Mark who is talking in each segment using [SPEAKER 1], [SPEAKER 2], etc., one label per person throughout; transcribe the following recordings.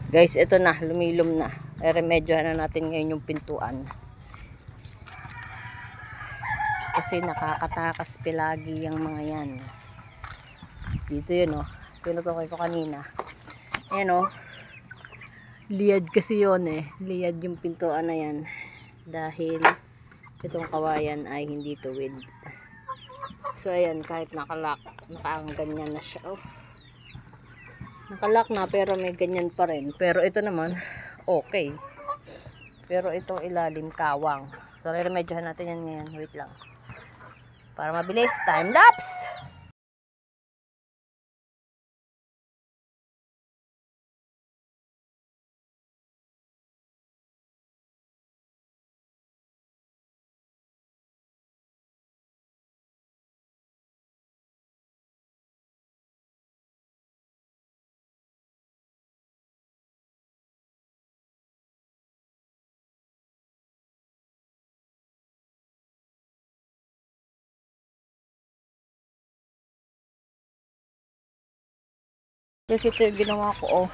[SPEAKER 1] Guys, ito na, lumilom na. Remedyohan na natin ngayon yung pintuan. Kasi nakakatakas pilagi yung mga yan. Dito yun, oh. Tinutukoy ko kanina. Ayan, oh. Liyad kasi yun, eh. Liyad yung pintuan na yan. Dahil itong kawayan ay hindi tuwid. So, ayan, kahit nakalak, nakaangganyan na siya, oh. Nakalak na, pero may ganyan pa rin. Pero ito naman, okay. Pero itong ilalim, kawang. So, remedyohan natin yan ngayon. Wait lang. Para mabilis, time lapse! Kasi ito yung ginawa ko, oh.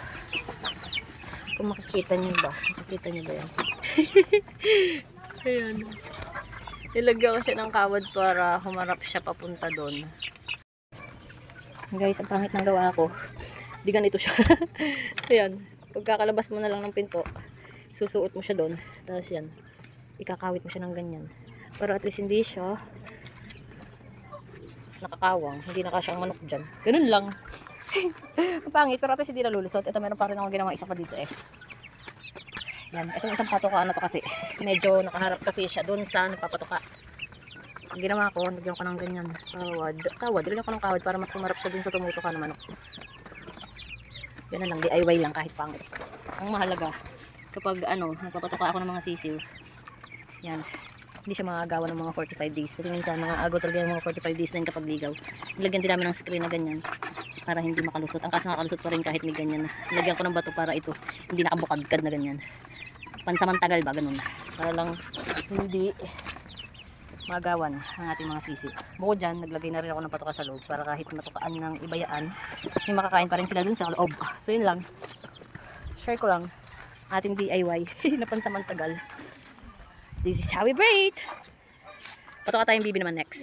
[SPEAKER 1] Kung makikita nyo ba? Makikita nyo ba yan? Ayan. Nilagyan ko siya ng kawad para humarap siya papunta doon. Guys, ang pangit ng gawa ko. Di ganito siya. Ayan. Pagkakalabas mo na lang ng pinto, susuot mo siya doon. Tapos yan. Ikakawit mo siya ng ganyan. Pero at least hindi siya nakakawang. Hindi nakasyang manok dyan. Ganun lang. Ang pangit, pero at least hindi nalulusot. Ito meron pa rin akong ginawa isa pa dito, eh. Yan. Itong isang patoka na to kasi. Medyo nakaharap kasi siya doon sa napapatoka. Ang ginawa ko, nagyan ko ng ganyan. Kawad. Dilagyan ko ng kawad para mas humarap siya dun sa tumutuka na manok. Yan na lang. DIY lang kahit pangit. Ang mahalaga, kapag napapatoka ako ng mga sisiw. Yan. Hindi siya magagawa ng mga 45 days. Kasi minsan, mga agaw talaga yung mga 45 days na yung kapag ligaw. Nilagyan din namin ng screen na ganyan. Para hindi makalusot. Ang kaso nakalusot pa rin kahit may ganyan na. Nilagyan ko ng bato para ito hindi nakabukadkad na ganyan. Pansamantagal ba? Ganun. Para lang hindi magawan ang ating mga sisi. Bukod dyan, naglagay na rin ako ng patoka sa loob para kahit matukaan ng ibayaan, may makakain pa rin sila dun sa loob. So yun lang. Share ko lang ating DIY na pansamantagal. This is how we braid. Patoka tayong bibi naman next.